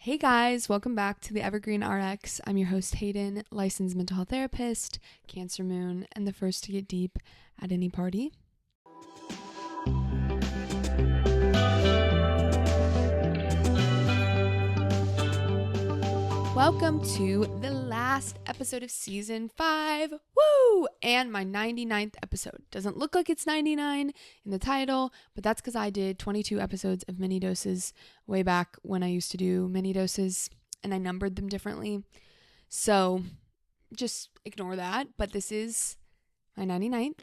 Hey guys, welcome back to the Evergreen RX. I'm your host Hayden, licensed mental health therapist, Cancer Moon, and the first to get deep at any party. Welcome to the last episode of season 5. Woo! And my 99th episode. Doesn't look like it's 99 in the title, but that's because I did 22 episodes of mini doses way back when I used to do mini doses and I numbered them differently. So just ignore that. But this is my 99th.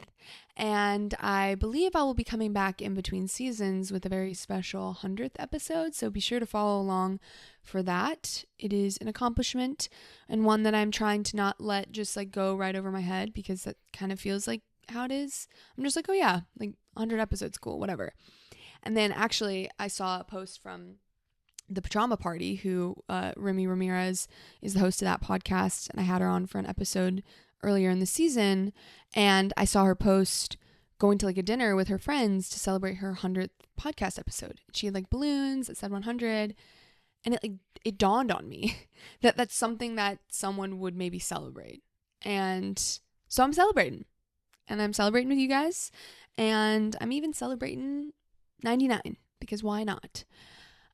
And I believe I will be coming back in between seasons with a very special 100th episode. So be sure to follow along for that. It is an accomplishment and one that I'm trying to not let just go right over my head, because that kind of feels like how it is. I'm just like, oh yeah, 100 episodes, cool, whatever. And then actually I saw a post from the Pajama Party, who Remy Ramirez is the host of that podcast, and I had her on for an episode earlier in the season, and I saw her post going to a dinner with her friends to celebrate her 100th podcast episode. She had balloons that said 100, and it dawned on me that that's something that someone would maybe celebrate. And so I'm celebrating, and I'm celebrating with you guys, and I'm even celebrating 99 because why not?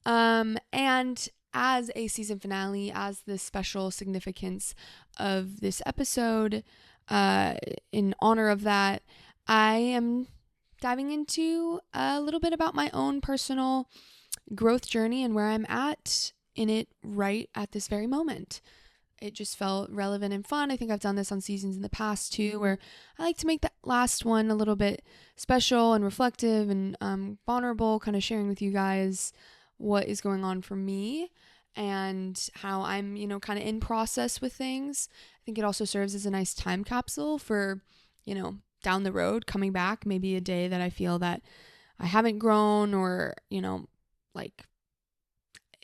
And as a season finale, as the special significance of this episode, in honor of that, I am diving into a little bit about my own personal growth journey and where I'm at in it right at this very moment. It just felt relevant and fun. I think I've done this on seasons in the past too, where I like to make that last one a little bit special and reflective and vulnerable, kind of sharing with you guys what is going on for me and how I'm, kind of in process with things. I think it also serves as a nice time capsule for, down the road, coming back, maybe a day that I feel that I haven't grown, or,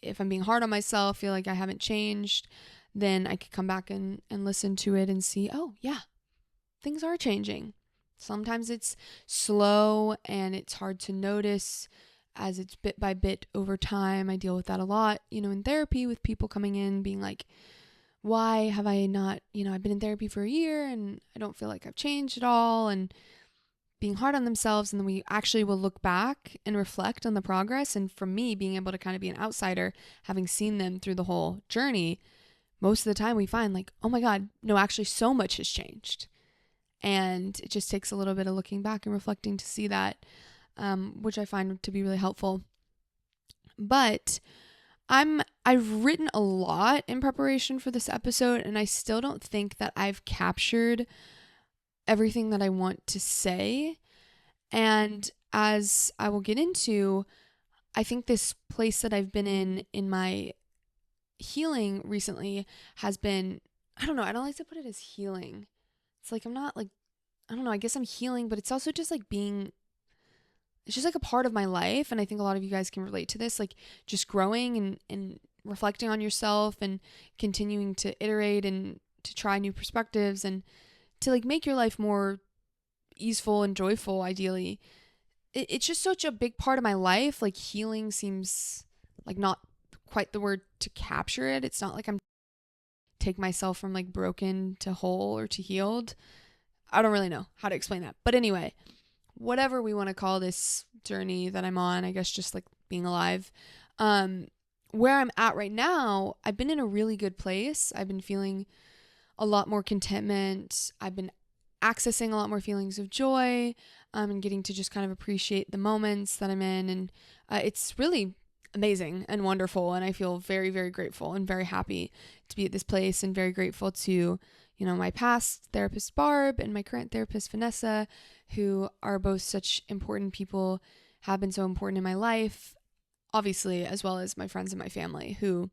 if I'm being hard on myself, feel like I haven't changed, then I could come back and listen to it and see, oh yeah, things are changing. Sometimes it's slow and it's hard to notice as it's bit by bit over time. I deal with that a lot, in therapy, with people coming in being like, why have I not, I've been in therapy for a year and I don't feel like I've changed at all, and being hard on themselves. And then we actually will look back and reflect on the progress. And for me, being able to kind of be an outsider, having seen them through the whole journey, most of the time we find oh my God, no, actually so much has changed. And it just takes a little bit of looking back and reflecting to see that, which I find to be really helpful. But I've written a lot in preparation for this episode, and I still don't think that I've captured everything that I want to say. And as I will get into, I think this place that I've been in my healing recently has been, I don't know, I don't like to put it as healing. It's I'm not I don't know, I guess I'm healing, but it's also just being, it's just a part of my life. And I think a lot of you guys can relate to this, just growing and reflecting on yourself and continuing to iterate and to try new perspectives and to make your life more easeful and joyful, ideally. It's just such a big part of my life. Healing seems not quite the word to capture it. It's not I'm take myself from broken to whole or to healed. I don't really know how to explain that. But anyway, whatever we want to call this journey that I'm on, I guess just being alive. Where I'm at right now, I've been in a really good place. I've been feeling a lot more contentment. I've been accessing a lot more feelings of joy, and getting to just kind of appreciate the moments that I'm in. And it's really amazing and wonderful. And I feel very, very grateful and very happy to be at this place, and very grateful to, my past therapist, Barb, and my current therapist, Vanessa, who are both such important people, have been so important in my life, obviously, as well as my friends and my family, who,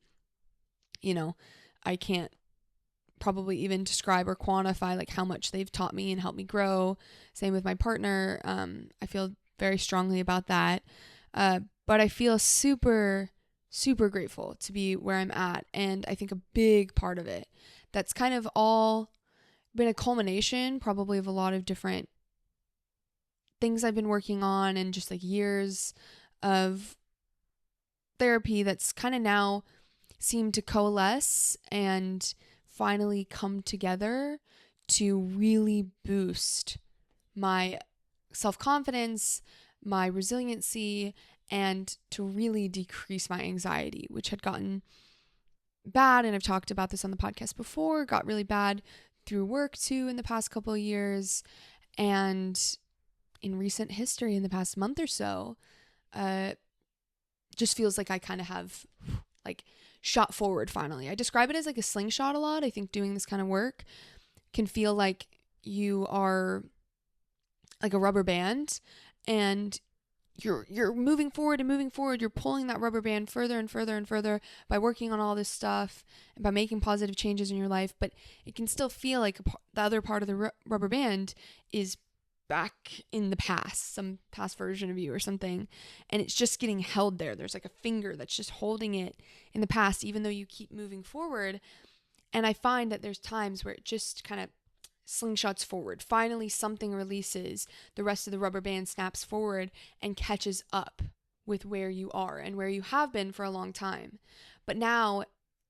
I can't probably even describe or quantify how much they've taught me and helped me grow. Same with my partner. I feel very strongly about that. But I feel super, super grateful to be where I'm at. And I think a big part of it, that's kind of all been a culmination probably of a lot of different things I've been working on, and just years of therapy that's kind of now seem to coalesce and finally come together to really boost my self-confidence, my resiliency, and to really decrease my anxiety, which had gotten bad. And I've talked about this on the podcast before, got really bad through work too in the past couple of years. And in recent history, in the past month or so, just feels like I kind of have like shot forward finally. I describe it as like a slingshot a lot. I think doing this kind of work can feel like you are like a rubber band and you're moving forward and moving forward. You're pulling that rubber band further and further and further by working on all this stuff and by making positive changes in your life. But it can still feel like the other part of the rubber band is back in the past, some past version of you or something. And it's just getting held there. There's like a finger that's just holding it in the past, even though you keep moving forward. And I find that there's times where it just kind of slingshots forward. Finally, something releases. The rest of the rubber band snaps forward and catches up with where you are and where you have been for a long time. But now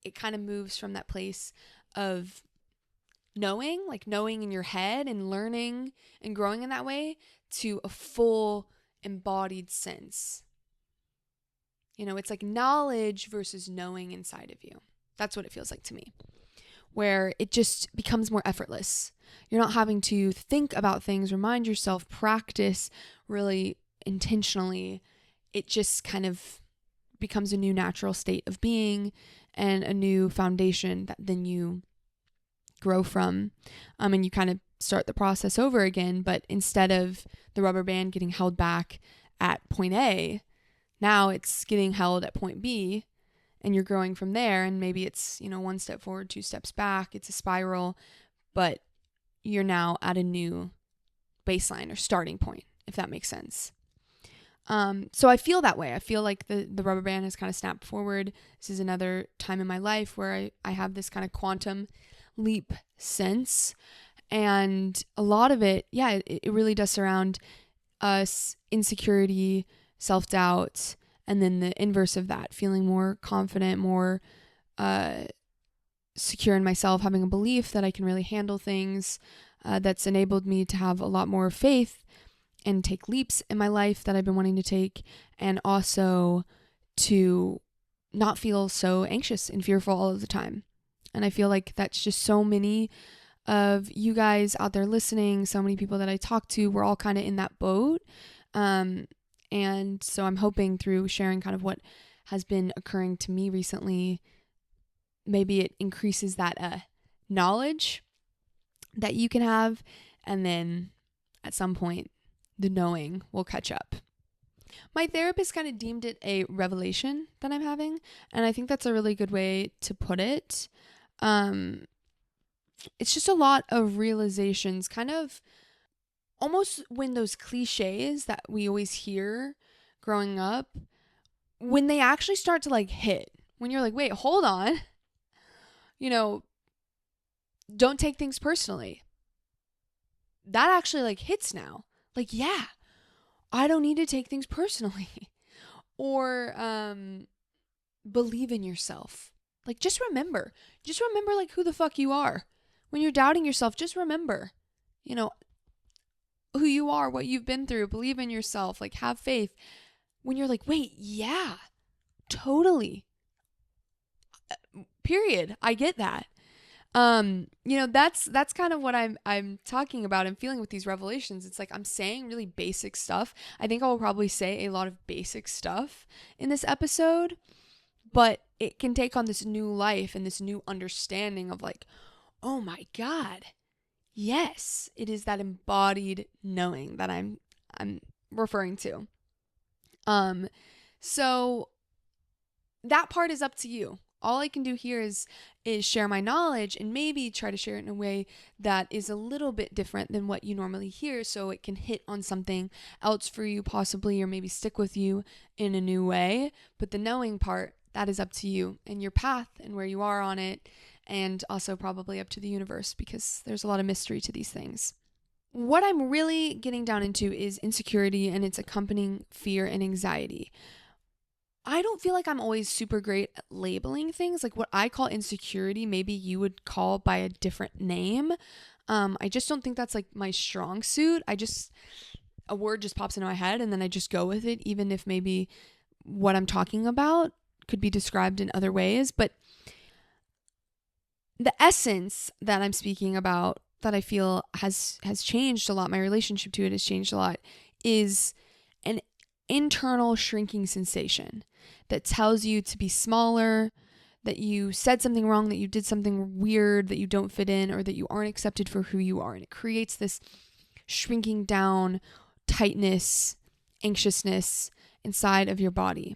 it kind of moves from that place of knowing, like knowing in your head and learning and growing in that way, to a full embodied sense. You know, it's like knowledge versus knowing inside of you. That's what it feels like to me, where it just becomes more effortless. You're not having to think about things, remind yourself, practice really intentionally. It just kind of becomes a new natural state of being and a new foundation that then you grow from. And you kind of start the process over again, but instead of the rubber band getting held back at point A, now it's getting held at point B. And you're growing from there, and maybe it's, you know, one step forward, two steps back. It's a spiral, but you're now at a new baseline or starting point, if that makes sense. So I feel that way. I feel like the rubber band has kind of snapped forward. This is another time in my life where I have this kind of quantum leap sense. And a lot of it, it really does surround us, insecurity, self-doubt, and then the inverse of that, feeling more confident, more secure in myself, having a belief that I can really handle things, that's enabled me to have a lot more faith and take leaps in my life that I've been wanting to take, and also to not feel so anxious and fearful all of the time. And I feel like that's just so many of you guys out there listening, so many people that I talk to, we're all kind of in that boat. And so I'm hoping through sharing kind of what has been occurring to me recently, maybe it increases that knowledge that you can have. And then at some point, the knowing will catch up. My therapist kind of deemed it a revelation that I'm having. And I think that's a really good way to put it. It's just a lot of realizations, kind of almost when those cliches that we always hear growing up, when they actually start to like hit, when you're like, wait, hold on, you know, don't take things personally. That actually like hits now. Like, yeah, I don't need to take things personally. Or believe in yourself. Like, just remember like who the fuck you are. When you're doubting yourself, just remember, you know, who you are, what you've been through. Believe in yourself, like have faith. When you're like, wait, yeah, totally. Period. I get that. You know, that's kind of what I'm talking about and feeling with these revelations. It's like I'm saying really basic stuff. I think I will probably say a lot of basic stuff in this episode, but it can take on this new life and this new understanding of like, oh my God, yes, it is that embodied knowing that I'm referring to. So that part is up to you. All I can do here is share my knowledge and maybe try to share it in a way that is a little bit different than what you normally hear, so it can hit on something else for you possibly, or maybe stick with you in a new way. But the knowing part, that is up to you and your path and where you are on it, and also probably up to the universe, because there's a lot of mystery to these things. What I'm really getting down into is insecurity and its accompanying fear and anxiety. I don't feel like I'm always super great at labeling things. Like what I call insecurity, maybe you would call by a different name. I just don't think that's like my strong suit. A word just pops into my head and then I just go with it, even if maybe what I'm talking about could be described in other ways. But the essence that I'm speaking about that I feel has changed a lot, my relationship to it has changed a lot, is an internal shrinking sensation that tells you to be smaller, that you said something wrong, that you did something weird, that you don't fit in, or that you aren't accepted for who you are. And it creates this shrinking down, tightness, anxiousness inside of your body.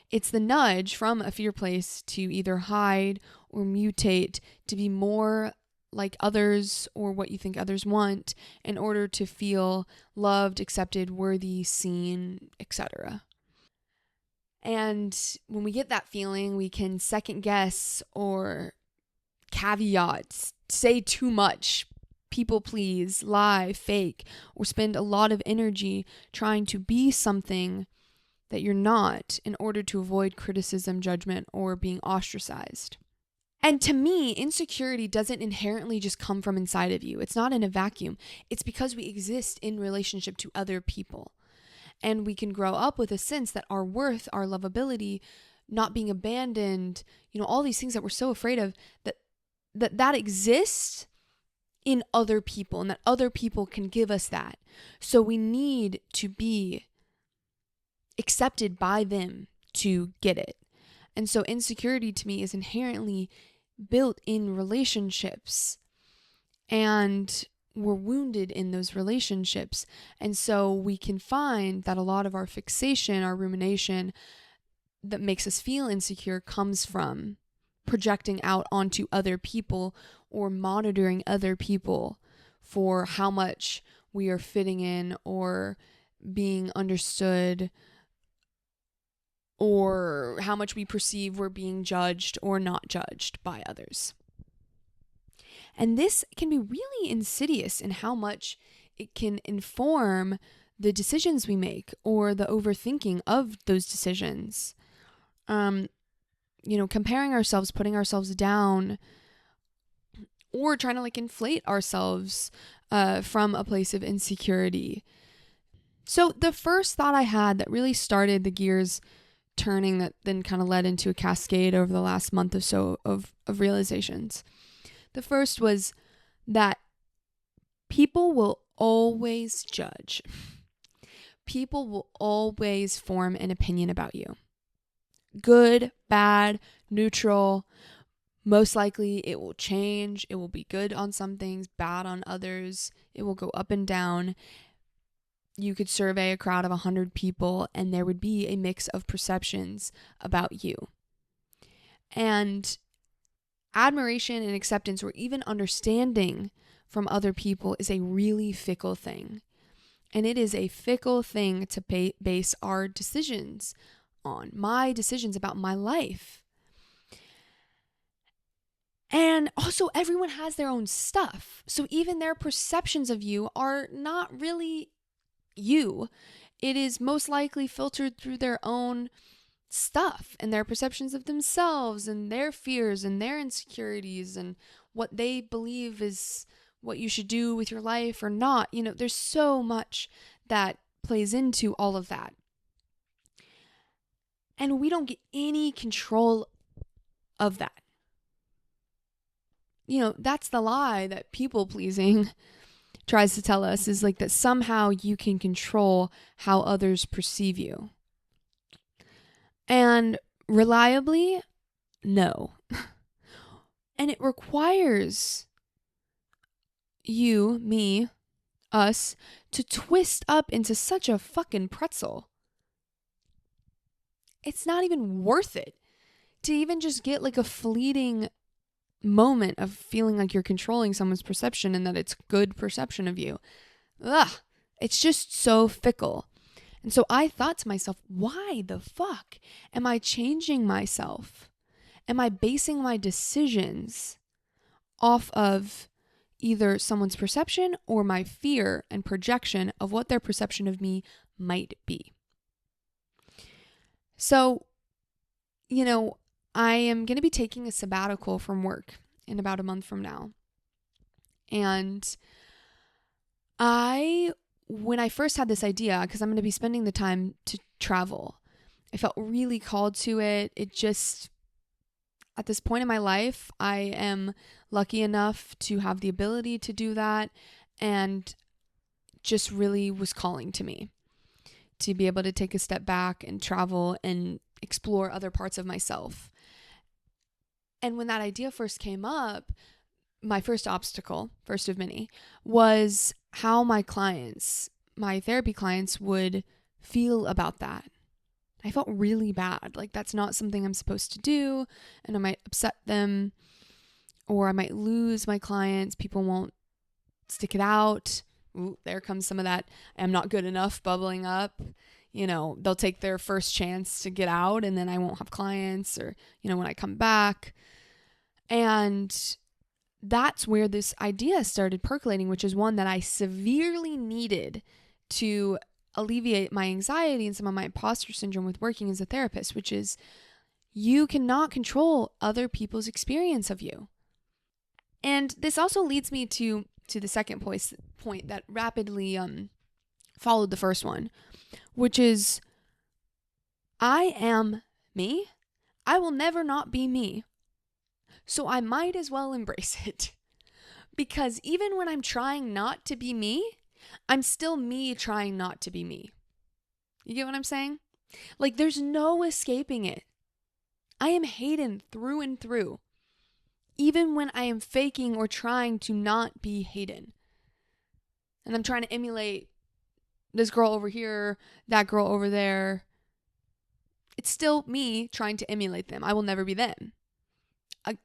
It's the nudge from a fear place to either hide or mutate to be more like others or what you think others want in order to feel loved, accepted, worthy, seen, etc. And when we get that feeling, we can second guess or caveat, say too much, people please, lie, fake, or spend a lot of energy trying to be something that you're not in order to avoid criticism, judgment, or being ostracized. And to me, insecurity doesn't inherently just come from inside of you. It's not in a vacuum. It's because we exist in relationship to other people. And we can grow up with a sense that our worth, our lovability, not being abandoned, all these things that we're so afraid of, that exists in other people and that other people can give us that. So we need to be accepted by them to get it. And so insecurity to me is inherently built in relationships, and we're wounded in those relationships. And so we can find that a lot of our fixation, our rumination that makes us feel insecure comes from projecting out onto other people or monitoring other people for how much we are fitting in or being understood, or how much we perceive we're being judged or not judged by others. And this can be really insidious in how much it can inform the decisions we make or the overthinking of those decisions. Comparing ourselves, putting ourselves down, or trying to inflate ourselves from a place of insecurity. So the first thought I had that really started the gears turning, that then kind of led into a cascade over the last month or so of realizations. The first was that people will always judge. People will always form an opinion about you. Good, bad, neutral. Most likely it will change. It will be good on some things, bad on others. It will go up and down. You could survey a crowd of 100 people and there would be a mix of perceptions about you. And admiration and acceptance, or even understanding from other people, is a really fickle thing. And it is a fickle thing to base our decisions on, my decisions about my life. And also, everyone has their own stuff. So even their perceptions of you are not really you. It is most likely filtered through their own stuff and their perceptions of themselves and their fears and their insecurities and what they believe is what you should do with your life or not. There's so much that plays into all of that. And we don't get any control of that. That's the lie that people pleasing tries to tell us, is that somehow you can control how others perceive you. And reliably, no. And it requires you, me, us, to twist up into such a fucking pretzel. It's not even worth it to even just get a fleeting moment of feeling like you're controlling someone's perception and that it's good perception of you. It's just so fickle. And so I thought to myself, why the fuck am I changing myself? Am I basing my decisions off of either someone's perception or my fear and projection of what their perception of me might be? So, I am going to be taking a sabbatical from work in about a month from now. And when I first had this idea, because I'm going to be spending the time to travel, I felt really called to it. It just, at this point in my life, I am lucky enough to have the ability to do that, and just really was calling to me to be able to take a step back and travel and explore other parts of myself. And when that idea first came up, my first obstacle, first of many, was how my therapy clients would feel about that. I felt really bad. Like, that's not something I'm supposed to do, and I might upset them, or I might lose my clients. People won't stick it out. Ooh, there comes some of that I'm not good enough bubbling up. They'll take their first chance to get out, and then I won't have clients, or, when I come back. And that's where this idea started percolating, which is one that I severely needed to alleviate my anxiety and some of my imposter syndrome with working as a therapist, which is you cannot control other people's experience of you. And this also leads me to the second point that rapidly followed the first one, which is I am me. I will never not be me. So I might as well embrace it. Because even when I'm trying not to be me, I'm still me trying not to be me. You get what I'm saying? Like, there's no escaping it. I am Hayden through and through, even when I am faking or trying to not be Hayden. And I'm trying to emulate this girl over here, that girl over there. It's still me trying to emulate them. I will never be them.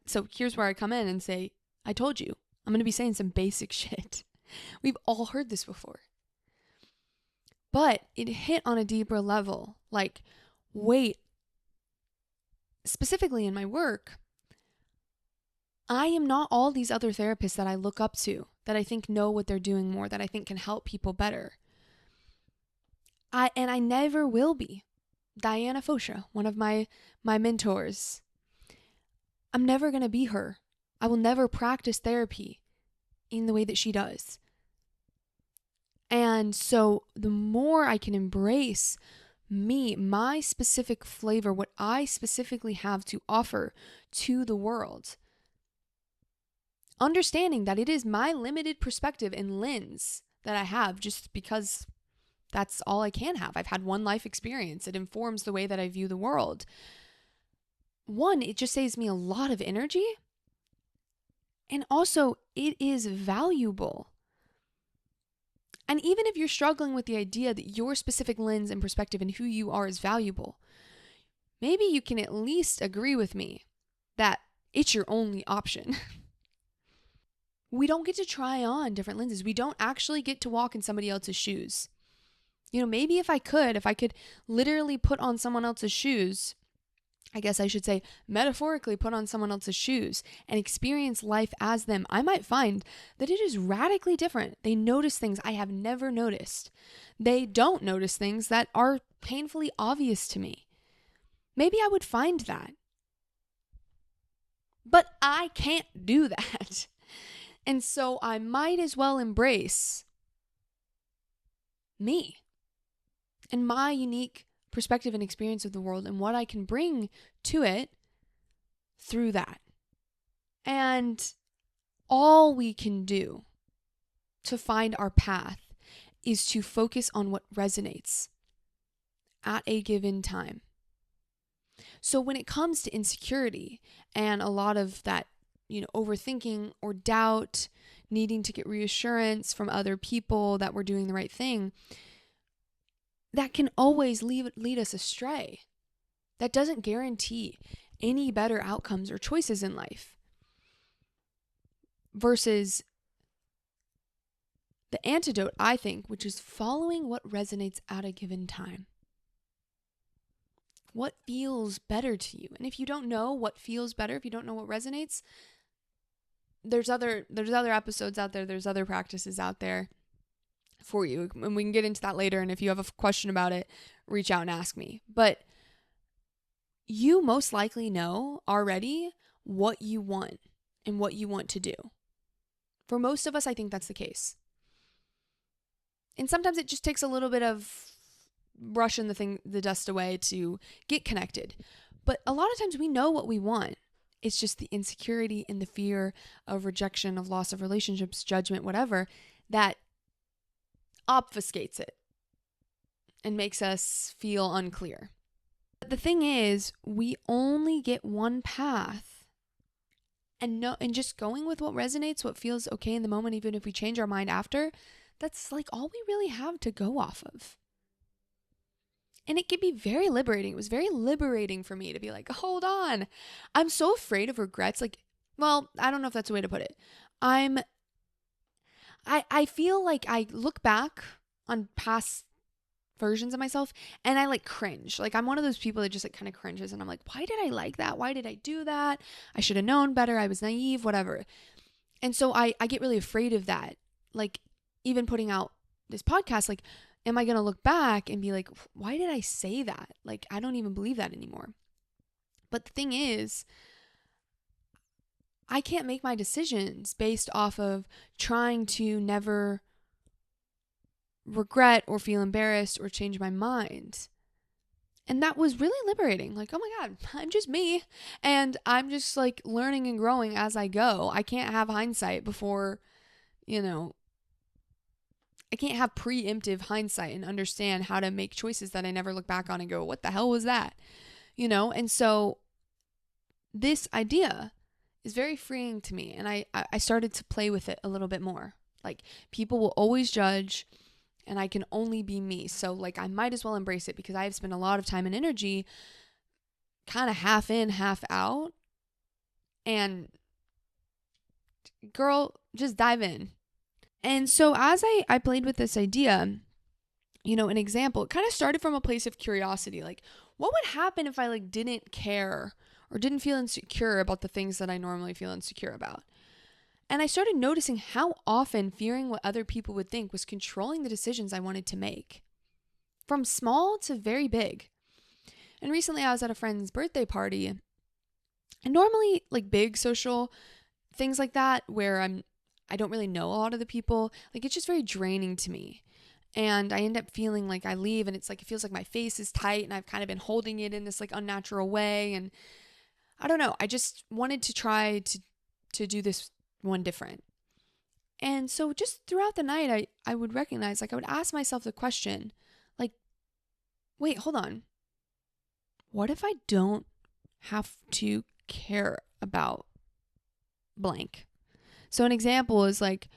So here's where I come in and say, I told you, I'm going to be saying some basic shit. We've all heard this before. But it hit on a deeper level. Like, wait, specifically in my work, I am not all these other therapists that I look up to, that I think know what they're doing more, that I think can help people better. I never will be. Diana Fosha, one of my mentors, I'm never going to be her. I will never practice therapy in the way that she does. And so the more I can embrace me, my specific flavor, what I specifically have to offer to the world, understanding that it is my limited perspective and lens that I have just because that's all I can have. I've had one life experience. It informs the way that I view the world. One, it just saves me a lot of energy. And also, it is valuable. And even if you're struggling with the idea that your specific lens and perspective and who you are is valuable, maybe you can at least agree with me that it's your only option. We don't get to try on different lenses. We don't actually get to walk in somebody else's shoes. Maybe if I could literally put on someone else's shoes, I guess I should say metaphorically put on someone else's shoes and experience life as them, I might find that it is radically different. They notice things I have never noticed. They don't notice things that are painfully obvious to me. Maybe I would find that. But I can't do that. And so I might as well embrace me and my unique perspective and experience of the world and what I can bring to it through that. And all we can do to find our path is to focus on what resonates at a given time. So when it comes to insecurity and a lot of that, overthinking or doubt, needing to get reassurance from other people that we're doing the right thing, that can always lead us astray. That doesn't guarantee any better outcomes or choices in life. Versus the antidote, I think, which is following what resonates at a given time. What feels better to you? And if you don't know what feels better, if you don't know what resonates, there's other episodes out there, there's other practices out there for you. And we can get into that later. And if you have a question about it, reach out and ask me. But you most likely know already what you want and what you want to do. For most of us, I think that's the case. And sometimes it just takes a little bit of brushing the dust away to get connected. But a lot of times we know what we want. It's just the insecurity and the fear of rejection, of loss of relationships, judgment, whatever, that obfuscates it and makes us feel unclear. But the thing is, we only get one path. And just going with what resonates, what feels okay in the moment, even if we change our mind after, that's like all we really have to go off of. And it can be very liberating. It was very liberating for me to be like, hold on. I'm so afraid of regrets. Like, well, I don't know if that's a way to put it. I feel like I look back on past versions of myself and I like cringe. Like, I'm one of those people that just like kind of cringes and I'm like, why did I like that? Why did I do that? I should have known better. I was naive, whatever. And so I get really afraid of that. Like, even putting out this podcast, like, am I going to look back and be like, why did I say that? Like, I don't even believe that anymore. But the thing is, I can't make my decisions based off of trying to never regret or feel embarrassed or change my mind. And that was really liberating. Like, oh my God, I'm just me. And I'm just like learning and growing as I go. I can't have hindsight before, I can't have preemptive hindsight and understand how to make choices that I never look back on and go, what the hell was that? And so this idea is very freeing to me. And I started to play with it a little bit more. Like, people will always judge and I can only be me. So like, I might as well embrace it because I have spent a lot of time and energy kind of half in, half out. And girl, just dive in. And so as I played with this idea, an example, it kind of started from a place of curiosity. Like, what would happen if I like didn't care or didn't feel insecure about the things that I normally feel insecure about? And I started noticing how often fearing what other people would think was controlling the decisions I wanted to make, from small to very big. And recently I was at a friend's birthday party, and normally like big social things like that where I don't really know a lot of the people, like it's just very draining to me. And I end up feeling like I leave and it's like, it feels like my face is tight and I've kind of been holding it in this like unnatural way. And I don't know, I just wanted to try to do this one different. And so just throughout the night, I would recognize, like I would ask myself the question, like, wait, hold on. What if I don't have to care about blank? So an example is like,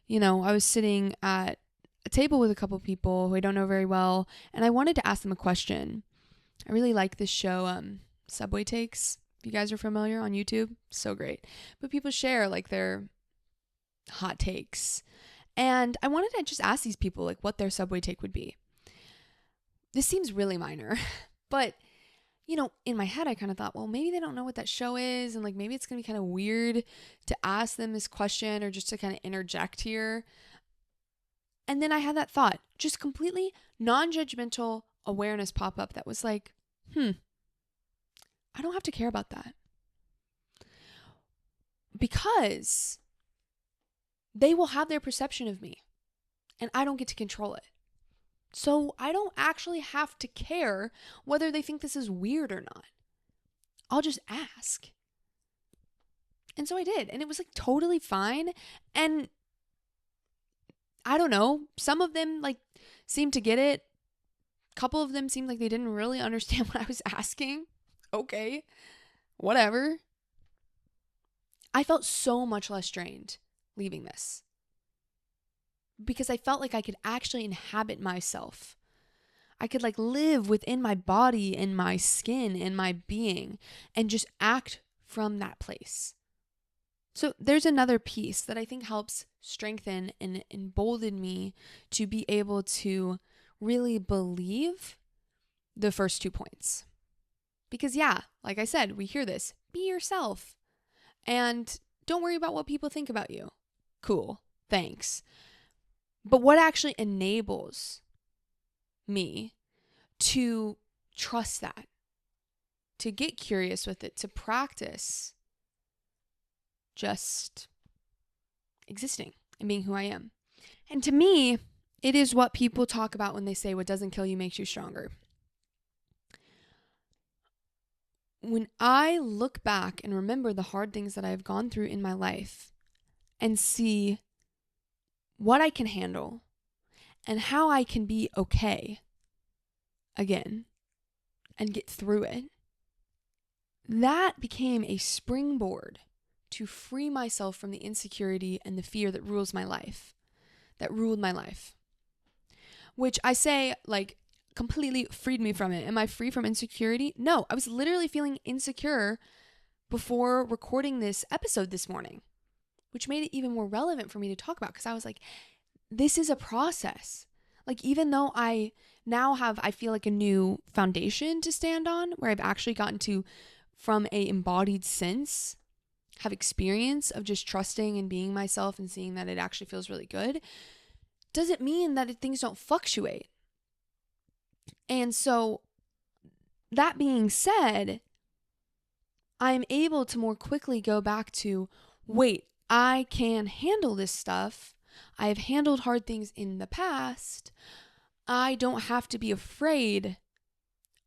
I was sitting at a table with a couple people who I don't know very well, and I wanted to ask them a question. I really like this show, Subway Takes. If you guys are familiar, on YouTube, so great. But people share like their hot takes. And I wanted to just ask these people like what their Subway take would be. This seems really minor, but in my head, I kind of thought, well, maybe they don't know what that show is. And like, maybe it's going to be kind of weird to ask them this question or just to kind of interject here. And then I had that thought, just completely non-judgmental awareness pop up that was like, I don't have to care about that. Because they will have their perception of me and I don't get to control it. So I don't actually have to care whether they think this is weird or not. I'll just ask. And so I did. And it was like totally fine. And I don't know, some of them like seemed to get it. A couple of them seemed like they didn't really understand what I was asking. Okay, whatever. I felt so much less drained leaving this because I felt like I could actually inhabit myself. I could like live within my body and my skin and my being and just act from that place. So there's another piece that I think helps strengthen and embolden me to be able to really believe the first 2 points. Because yeah, like I said, we hear this, be yourself and don't worry about what people think about you. Cool, thanks. But what actually enables me to trust that, get curious with it, to practice just existing and being who I am. And to me, it is what people talk about when they say what doesn't kill you makes you stronger. When I look back and remember the hard things that I've gone through in my life and see what I can handle and how I can be okay again and get through it, that became a springboard to free myself from the insecurity and the fear that ruled my life. Which I say, like, completely freed me from it. Am I free from insecurity? No, I was literally feeling insecure before recording this episode this morning, which made it even more relevant for me to talk about, because I was like, this is a process. Like, even though I now have, I feel like, a new foundation to stand on, where I've actually gotten to, from a embodied sense, have experience of just trusting and being myself and seeing that it actually feels really good, doesn't mean that things don't fluctuate. And so, that being said, I'm able to more quickly go back to, wait, I can handle this stuff. I have handled hard things in the past. I don't have to be afraid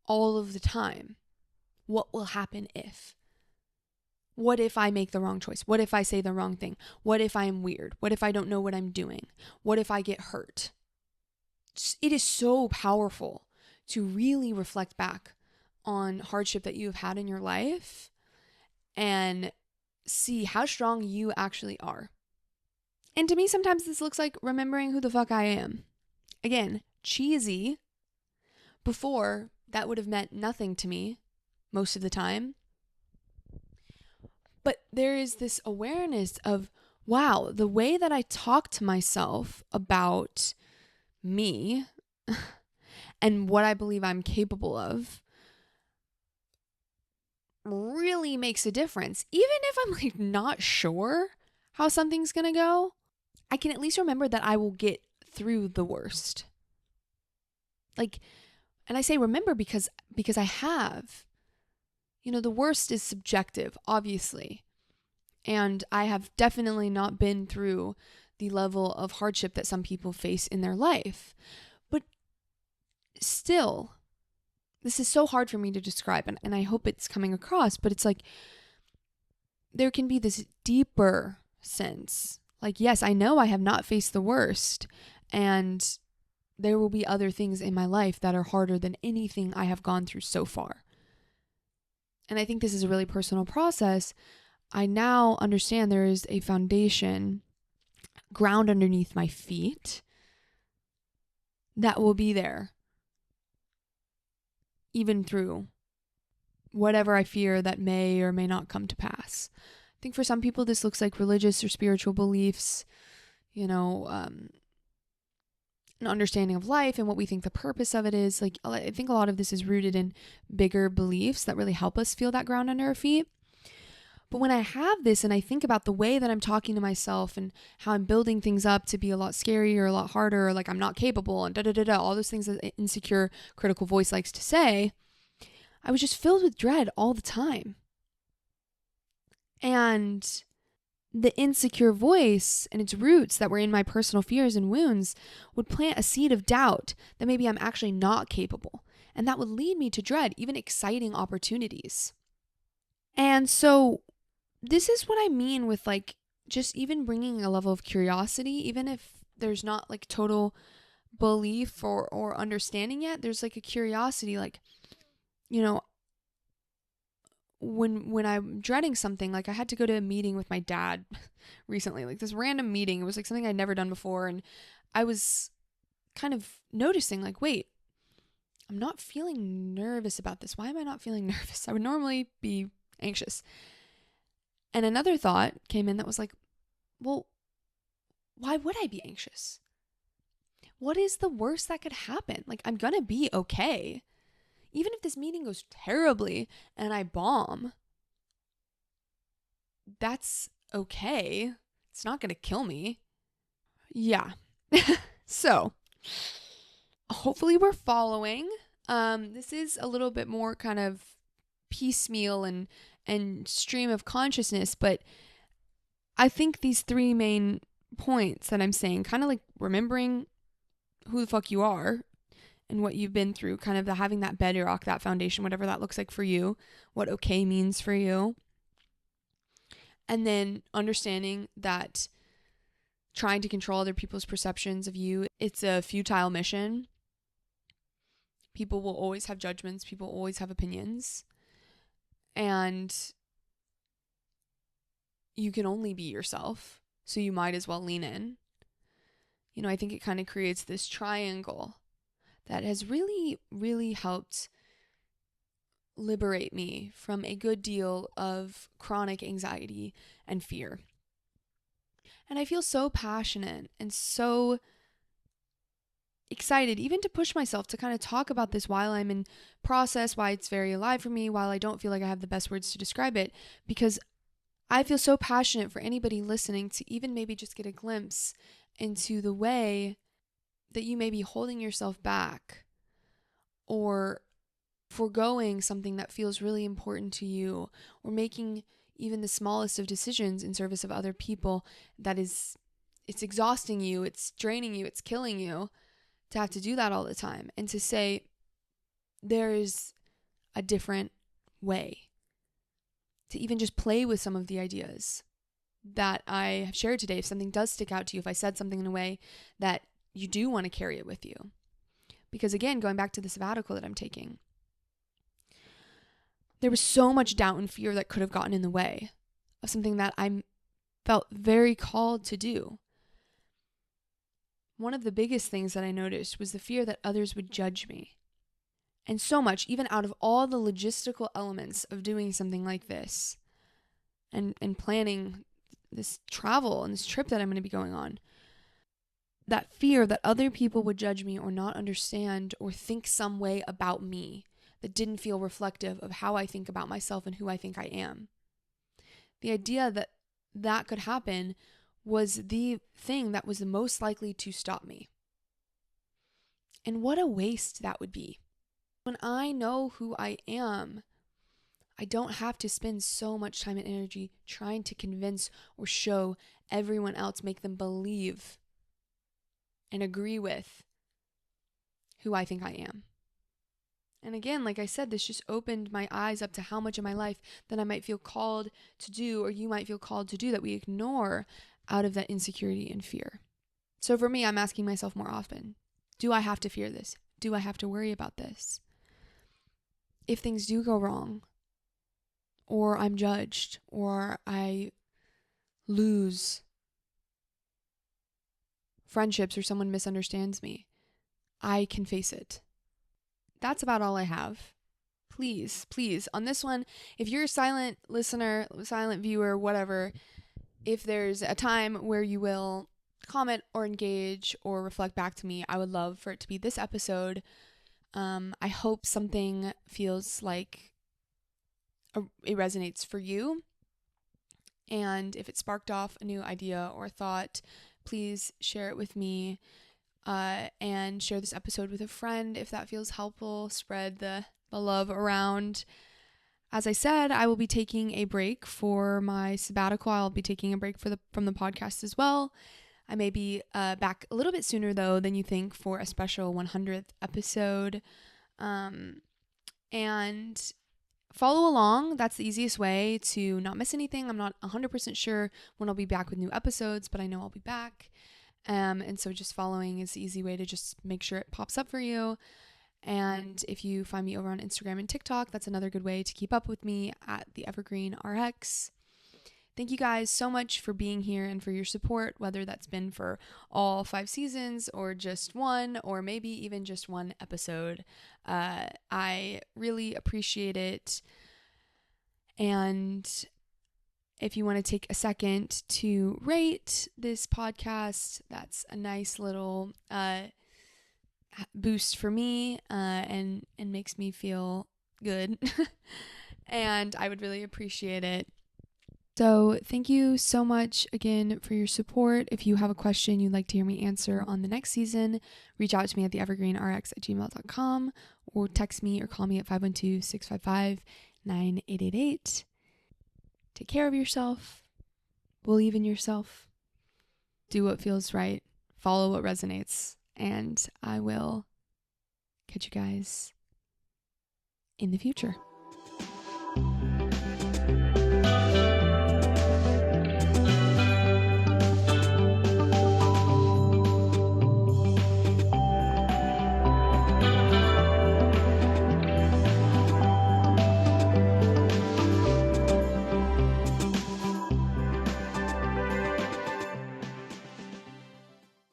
all of the time. What will happen if? What if I make the wrong choice? What if I say the wrong thing? What if I am weird? What if I don't know what I'm doing? What if I get hurt? It is so powerful to really reflect back on hardship that you have had in your life and see how strong you actually are. And to me, sometimes this looks like remembering who the fuck I am. Again, cheesy. Before, that would have meant nothing to me most of the time. But there is this awareness of, wow, the way that I talk to myself about me and what I believe I'm capable of really makes a difference. Even if I'm like not sure how something's gonna go, I can at least remember that I will get through the worst. Like, and I say remember because I have. You know, the worst is subjective, obviously. And I have definitely not been through the level of hardship that some people face in their life. But still, this is so hard for me to describe, and I hope it's coming across, but it's like there can be this deeper sense. Like, yes, I know I have not faced the worst, and there will be other things in my life that are harder than anything I have gone through so far. And I think this is a really personal process. I now understand there is a foundation, ground underneath my feet, that will be there even through whatever I fear that may or may not come to pass. I think for some people this looks like religious or spiritual beliefs, an understanding of life and what we think the purpose of it is. Like, I think a lot of this is rooted in bigger beliefs that really help us feel that ground under our feet. But when I have this and I think about the way that I'm talking to myself and how I'm building things up to be a lot scarier, a lot harder, or like I'm not capable and all those things that insecure critical voice likes to say, I was just filled with dread all the time. And the insecure voice and its roots that were in my personal fears and wounds would plant a seed of doubt that maybe I'm actually not capable. And that would lead me to dread even exciting opportunities. And so this is what I mean with like just even bringing a level of curiosity, even if there's not like total belief or understanding yet, there's like a curiosity, like, when I'm dreading something, like I had to go to a meeting with my dad recently, like this random meeting. It was like something I'd never done before. And I was kind of noticing like, wait, I'm not feeling nervous about this. Why am I not feeling nervous? I would normally be anxious. And another thought came in that was like, well, why would I be anxious? What is the worst that could happen? Like, I'm going to be okay. Even if this meeting goes terribly and I bomb, that's okay. It's not going to kill me. Yeah. So, hopefully we're following. This is a little bit more kind of piecemeal and stream of consciousness. But I think these three main points that I'm saying, kind of like remembering who the fuck you are and what you've been through, kind of having that bedrock, that foundation, whatever that looks like for you, what okay means for you. And then understanding that trying to control other people's perceptions of you, it's a futile mission. People will always have judgments. People always have opinions. And you can only be yourself. So you might as well lean in. You know, I think it kind of creates this triangle that has really, really helped liberate me from a good deal of chronic anxiety and fear. And I feel so passionate and so excited even to push myself to kind of talk about this while I'm in process, why it's very alive for me, while I don't feel like I have the best words to describe it, because I feel so passionate for anybody listening to even maybe just get a glimpse into the way that you may be holding yourself back or foregoing something that feels really important to you, or making even the smallest of decisions in service of other people it's exhausting you, it's draining you, it's killing you to have to do that all the time. And to say there is a different way to even just play with some of the ideas that I have shared today. If something does stick out to you, if I said something in a way that you do want to carry it with you. Because again, going back to the sabbatical that I'm taking, there was so much doubt and fear that could have gotten in the way of something that I felt very called to do. One of the biggest things that I noticed was the fear that others would judge me. And so much, even out of all the logistical elements of doing something like this and planning this travel and this trip that I'm going to be going on, that fear that other people would judge me or not understand or think some way about me that didn't feel reflective of how I think about myself and who I think I am. The idea that that could happen was the thing that was the most likely to stop me. And what a waste that would be. When I know who I am, I don't have to spend so much time and energy trying to convince or show everyone else, make them believe and agree with who I think I am. And again, like I said, this just opened my eyes up to how much of my life that I might feel called to do, or you might feel called to do, that we ignore out of that insecurity and fear. So for me, I'm asking myself more often, do I have to fear this? Do I have to worry about this? If things do go wrong, or I'm judged, or I lose friendships, or someone misunderstands me, I can face it. That's about all I have. Please, on this one, if you're a silent listener, silent viewer, whatever, if there's a time where you will comment or engage or reflect back to me, I would love for it to be this episode. I hope something feels like it resonates for you. And if it sparked off a new idea or thought, please share it with me. And share this episode with a friend if that feels helpful. Spread the love around. As I said, I will be taking a break for my sabbatical. I'll be taking a break from the podcast as well. I may be back a little bit sooner though than you think for a special 100th episode. And follow along. That's the easiest way to not miss anything. I'm not 100% sure when I'll be back with new episodes, but I know I'll be back. And so just following is the easy way to just make sure it pops up for you. And if you find me over on Instagram and TikTok, that's another good way to keep up with me at the Evergreen RX. Thank you guys so much for being here and for your support, whether that's been for all 5 seasons or just one, or maybe even just one episode. I really appreciate it. And if you want to take a second to rate this podcast, that's a nice little boost for me and makes me feel good. And I would really appreciate it. So thank you so much again for your support. If you have a question you'd like to hear me answer on the next season, reach out to me at theevergreenrx@gmail.com or text me or call me at 512-655 9888. Take care of yourself. Believe in yourself. Do what feels right. Follow what resonates. And I will catch you guys in the future.